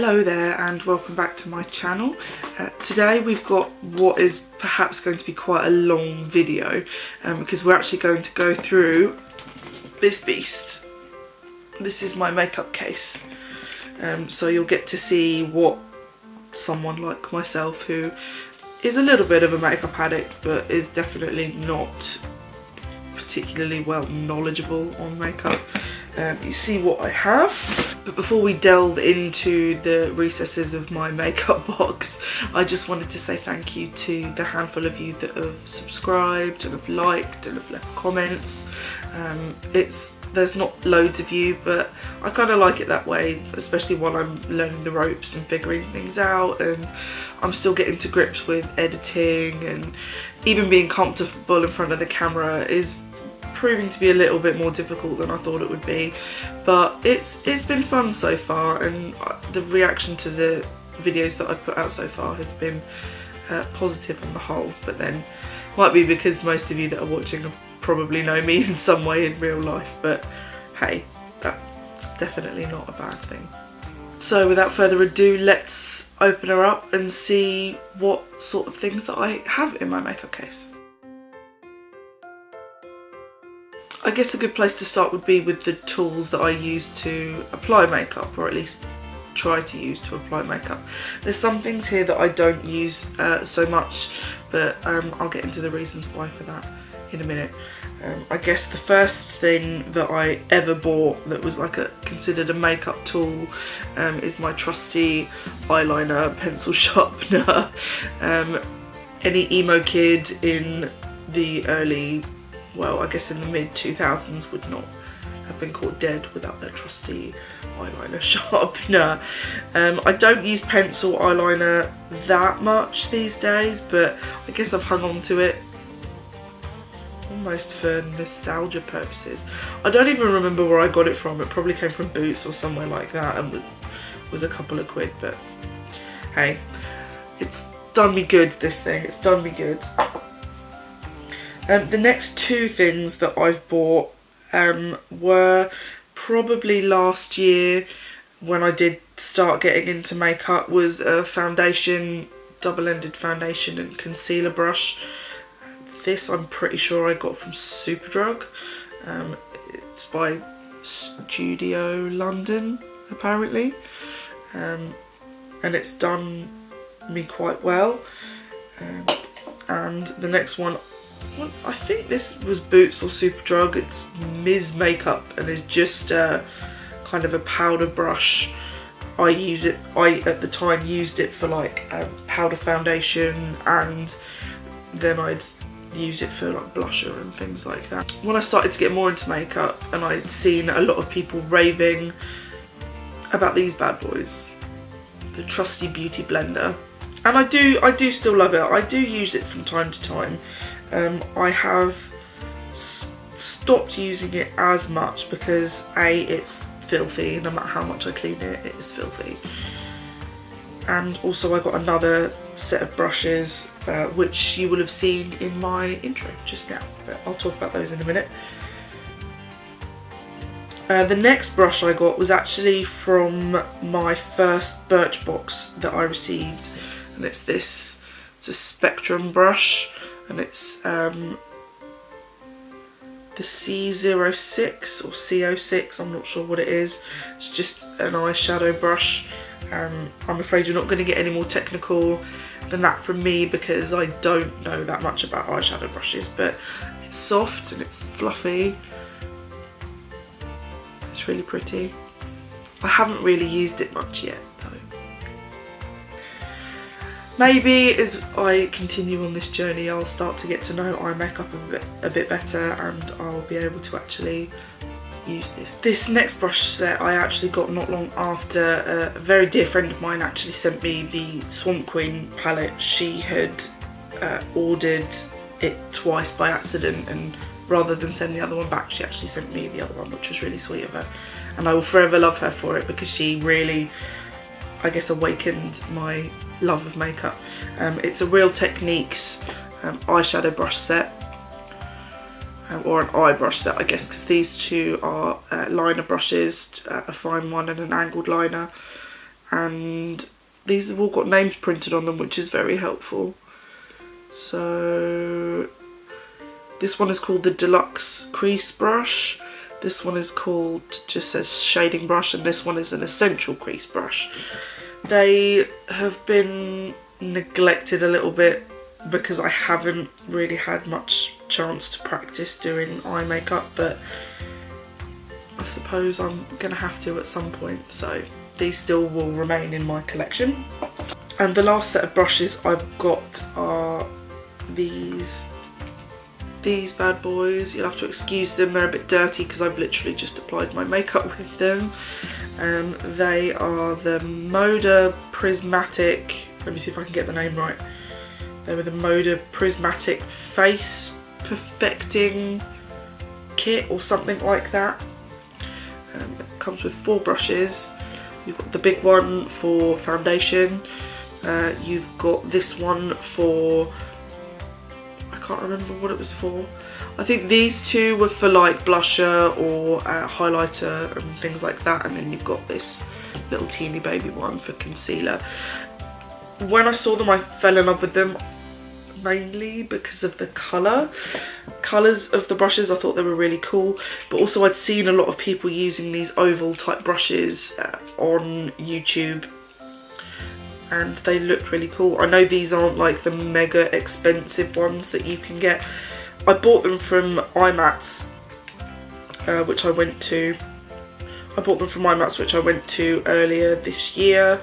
Hello there and welcome back to my channel. Today we've got what is perhaps going to be quite a long video because we're actually going to go through this beast. This is my makeup case, so you'll get to see what someone like myself, who is a little bit of a makeup addict but is definitely not particularly well knowledgeable on makeup. You see what I have. But before we delve into the recesses of my makeup box, I just wanted to say thank you to the handful of you that have subscribed and have liked and have left comments. There's not loads of you, but I kind of like it that way, especially while I'm learning the ropes and figuring things out, and I'm still getting to grips with editing, and even being comfortable in front of the camera is proving to be a little bit more difficult than I thought it would be, but it's been fun so far, and the reaction to the videos that I've put out so far has been positive on the whole. But then might be because most of you that are watching probably know me in some way in real life, but hey, that's definitely not a bad thing. So without further ado, let's open her up and see what sort of things that I have in my makeup case. I guess a good place to start would be with the tools that I use to apply makeup, or at least try to use to apply makeup. There's some things here that I don't use so much, but I'll get into the reasons why for that in a minute. I guess the first thing that I ever bought that was like considered a makeup tool is my trusty eyeliner pencil sharpener. Any emo kid in the early, well, I guess in the mid-2000s would not have been caught dead without their trusty eyeliner sharpener. I don't use pencil eyeliner that much these days, but I guess I've hung on to it almost for nostalgia purposes. I don't even remember where I got it from. It probably came from Boots or somewhere like that and was a couple of quid, but hey, it's done me good, this thing. It's done me good. The next two things that I've bought were probably last year when I did start getting into makeup, was a foundation, double-ended foundation and concealer brush. This I'm pretty sure I got from Superdrug. It's by Studio London apparently, and it's done me quite well. And the next one, well, I think this was Boots or Superdrug. It's Ms Makeup and it's just kind of a powder brush. I at the time used it for like powder foundation, and then I'd use it for like blusher and things like that. When I started to get more into makeup and I'd seen a lot of people raving about these bad boys, the trusty beauty blender, and I do still love it. I do use it from time to time. I have stopped using it as much because A, it's filthy. No matter how much I clean it, it is filthy. And also I got another set of brushes which you will have seen in my intro just now, but I'll talk about those in a minute. The next brush I got was actually from my first Birchbox that I received, and it's a Spectrum brush, and it's the C06 or C06, I'm not sure what it is. It's just an eyeshadow brush. I'm afraid you're not going to get any more technical than that from me because I don't know that much about eyeshadow brushes, but it's soft and it's fluffy. It's really pretty. I haven't really used it much yet though. Maybe as I continue on this journey I'll start to get to know eye makeup a bit better, and I'll be able to actually use this. This next brush set I actually got not long after. A very dear friend of mine actually sent me the Swamp Queen palette. She had ordered it twice by accident, and rather than send the other one back, she actually sent me the other one, which was really sweet of her, and I will forever love her for it because she really, I guess, awakened my love of makeup. It's a Real Techniques eyeshadow brush set, or an eye brush set I guess, because these two are liner brushes, a fine one and an angled liner. and these have all got names printed on them, which is very helpful. So this one is called the Deluxe Crease Brush. This one is called, just says shading brush, and this one is an essential crease brush. They have been neglected a little bit because I haven't really had much chance to practice doing eye makeup, but I suppose I'm gonna have to at some point, so these still will remain in my collection. And the last set of brushes I've got are these bad boys. You'll have to excuse them, they're a bit dirty because I've literally just applied my makeup with them. They are the Moda Prismatic, let me see if I can get the name right. They were the Moda Prismatic Face Perfecting Kit or something like that. It comes with 4 brushes. You've got the big one for foundation. You've got this one for, I can't remember what it was for. I think these 2 were for like blusher or highlighter and things like that, and then you've got this little teeny baby one for concealer. When I saw them I fell in love with them, mainly because of the colours of the brushes. I thought they were really cool, but also I'd seen a lot of people using these oval type brushes on YouTube, and they looked really cool. I know these aren't like the mega expensive ones that you can get. I bought them from IMATS, which I went to. I bought them from IMATS, which I went to earlier this year,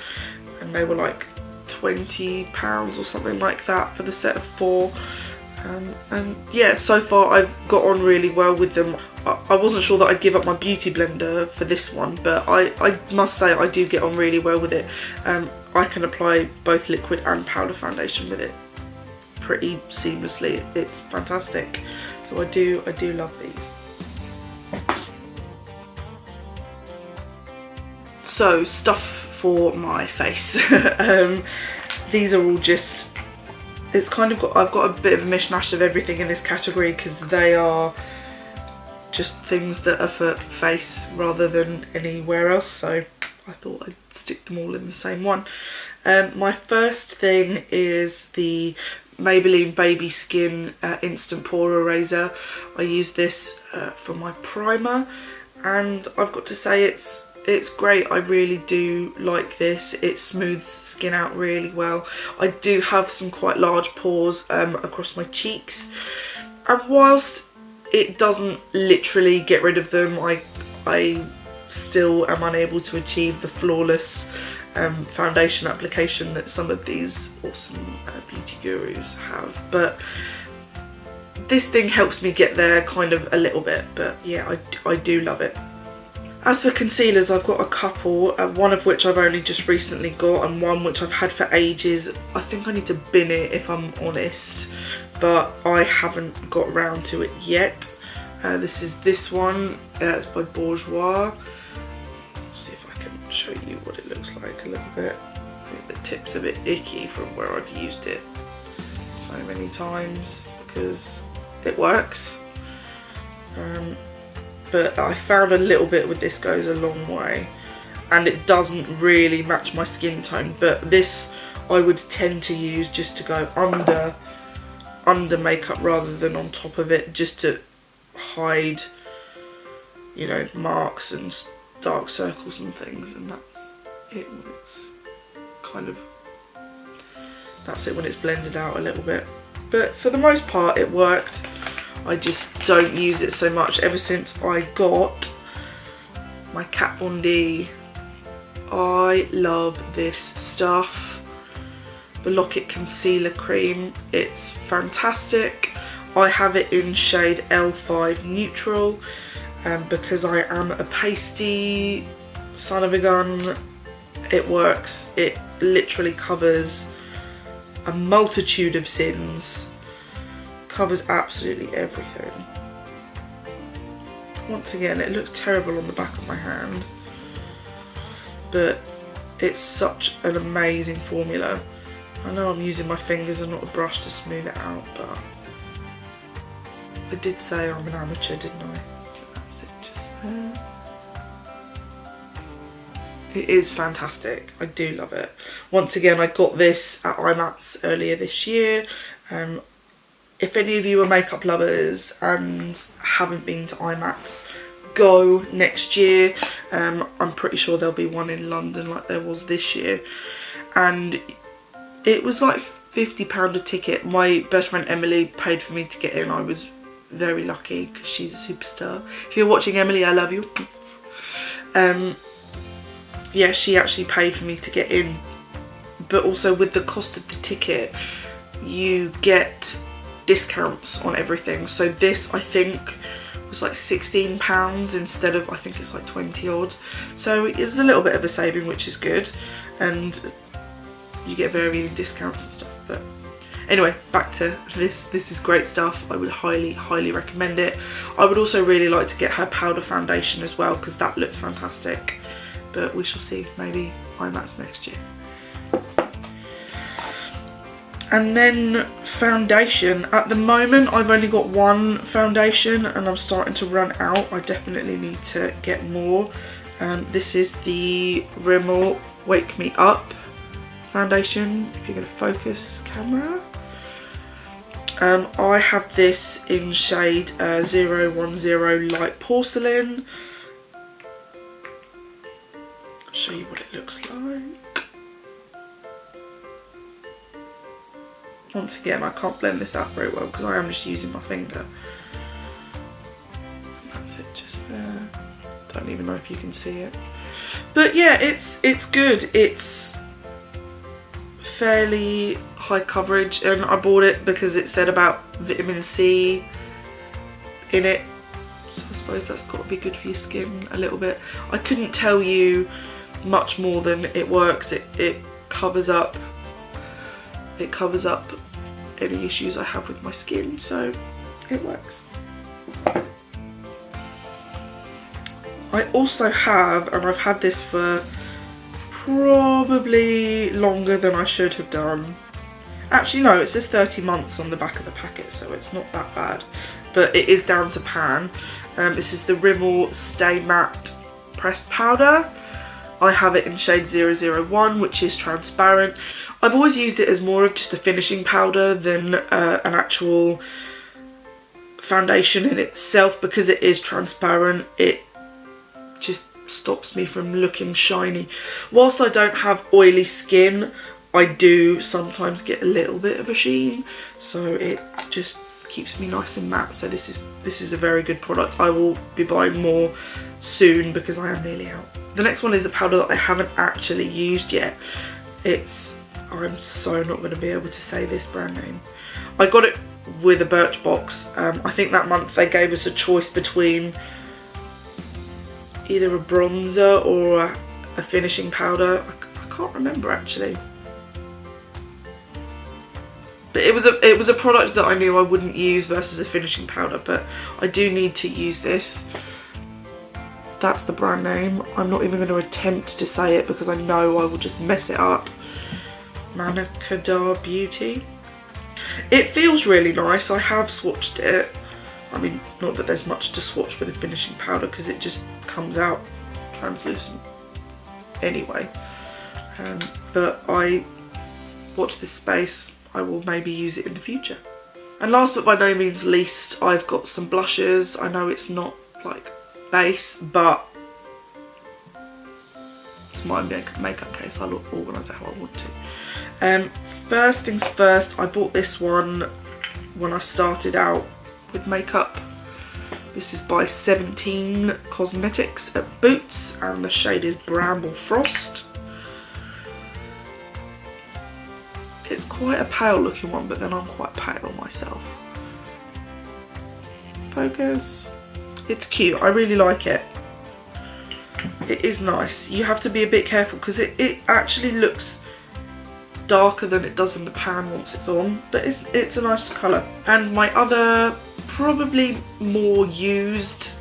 and they were like £20 or something like that for the set of 4. And yeah, so far I've got on really well with them. I wasn't sure that I'd give up my beauty blender for this one, but I must say I do get on really well with it. I can apply both liquid and powder foundation with it pretty seamlessly. It's fantastic. So I do love these. So stuff for my face. These are all just, it's kind of got, I've got a bit of a mishmash of everything in this category because they are just things that are for face rather than anywhere else, so I thought I'd stick them all in the same one. My first thing is the Maybelline Baby Skin Instant Pore Eraser. I use this for my primer, and I've got to say it's great. I really do like this. It smooths skin out really well. I do have some quite large pores across my cheeks, and whilst it doesn't literally get rid of them, I still am unable to achieve the flawless foundation application that some of these awesome beauty gurus have. But this thing helps me get there kind of a little bit, but yeah, I do love it. As for concealers, I've got a couple, one of which I've only just recently got and one which I've had for ages. I think I need to bin it if I'm honest, but I haven't got round to it yet. This is this one, it's by Bourjois. Let's see if I can show you what it looks like a little bit. I think the tip's a bit icky from where I've used it so many times because it works. But I found a little bit with this goes a long way, and it doesn't really match my skin tone, but this I would tend to use just to go under makeup rather than on top of it, just to hide, you know, marks and dark circles and things, and that's it when it's kind of, that's it when it's blended out a little bit. But for the most part it worked. I just don't use it so much ever since I got my Kat Von D. I love this stuff. The Lock-It Concealer Cream. It's fantastic. I have it in shade L5 Neutral, and because I am a pasty son of a gun, it works. It literally covers a multitude of sins. Covers absolutely everything. Once again, it looks terrible on the back of my hand, but it's such an amazing formula. I know I'm using my fingers and not a brush to smooth it out, but I did say I'm an amateur, didn't I? So that's it just there. It is fantastic. I do love it. Once again, I got this at IMATS earlier this year. If any of you are makeup lovers and haven't been to IMATS, go next year. I'm pretty sure there'll be one in London like there was this year. And it was like £50 a ticket. My best friend Emily paid for me to get in. I was very lucky because she's a superstar. If you're watching, Emily, I love you. Yeah, she actually paid for me to get in. But also with the cost of the ticket, you get discounts on everything. So this, I think, was like £16 instead of, I think it's like 20 odd. So it was a little bit of a saving, which is good. And you get varying discounts and stuff. But anyway, back to this. This is great stuff. I would highly recommend it. I would also really like to get her powder foundation as well, because that looked fantastic. But we shall see, maybe IMATS next year. And then foundation. At the moment, I've only got one foundation and I'm starting to run out. I definitely need to get more. This is the Rimmel Wake Me Up foundation, if you're going to focus camera. I have this in shade 010 Light Porcelain. I'll show you what it looks like. Once again, I can't blend this out very well because I am just using my finger. That's it just there. Don't even know if you can see it. But yeah, it's good. It's fairly high coverage, and I bought it because it said about vitamin C in it. So I suppose that's got to be good for your skin a little bit. I couldn't tell you much more than it works. It covers up. It covers up any issues I have with my skin, so it works. I also have, and I've had this for probably longer than I should have done. Actually no, it says 30 months on the back of the packet, so it's not that bad. But it is down to pan. This is the Rimmel Stay Matte Pressed Powder. I have it in shade 001, which is transparent. I've always used it as more of just a finishing powder than an actual foundation in itself, because it is transparent. It just stops me from looking shiny. Whilst I don't have oily skin, I do sometimes get a little bit of a sheen, so it just keeps me nice and matte. So this is a very good product. I will be buying more soon because I am nearly out. The next one is a powder that I haven't actually used yet. I'm so not going to be able to say this brand name. I got it with a Birchbox. I think that month they gave us a choice between either a bronzer or a finishing powder. I can't remember actually. But it was a product that I knew I wouldn't use versus a finishing powder, but I do need to use this. That's the brand name. I'm not even going to attempt to say it because I know I will just mess it up. Manakadar Beauty. It feels really nice. I have swatched it. I mean, not that there's much to swatch with a finishing powder because it just comes out translucent anyway. But I watch this space. I will maybe use it in the future. And last but by no means least, I've got some blushes. I know it's not like base, but it's my makeup case. I look organise it how I want to. First things first, I bought this one when I started out with makeup. This is by 17 Cosmetics at Boots, and the shade is Bramble Frost. It's quite a pale looking one, but then I'm quite pale myself. Focus. It's cute. I really like it. It is nice. You have to be a bit careful because it actually looks darker than it does in the pan once it's on, but it's a nice colour. And my other, probably more used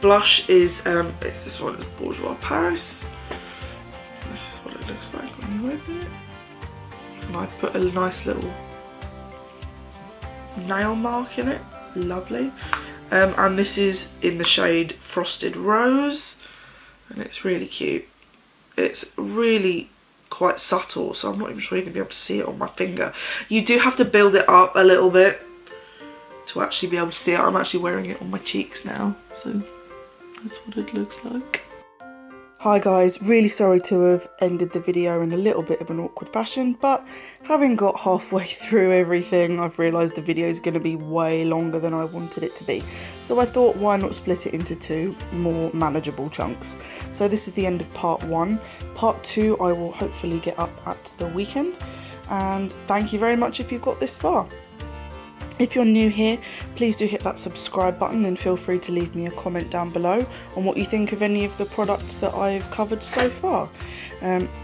blush is it's this one, Bourjois Paris. This is what it looks like when you open it. And I've put a nice little nail mark in it. Lovely. And this is in the shade Frosted Rose. and it's really cute. It's really quite subtle, so I'm not even sure you're going to be able to see it on my finger. You do have to build it up a little bit to actually be able to see it. I'm actually wearing it on my cheeks now, so that's what it looks like. Hi guys, really sorry to have ended the video in a little bit of an awkward fashion, but having got halfway through everything, I've realised the video is going to be way longer than I wanted it to be. So I thought, why not split it into 2 more manageable chunks. So this is the end of part 1. Part 2 I will hopefully get up at the weekend, and thank you very much if you've got this far. If you're new here, please do hit that subscribe button and feel free to leave me a comment down below on what you think of any of the products that I've covered so far.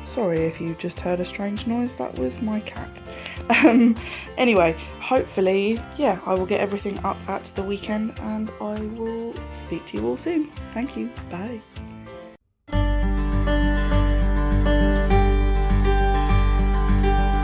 Sorry if you just heard a strange noise, that was my cat. Anyway, hopefully, yeah, I will get everything up at the weekend and I will speak to you all soon. Thank you, bye.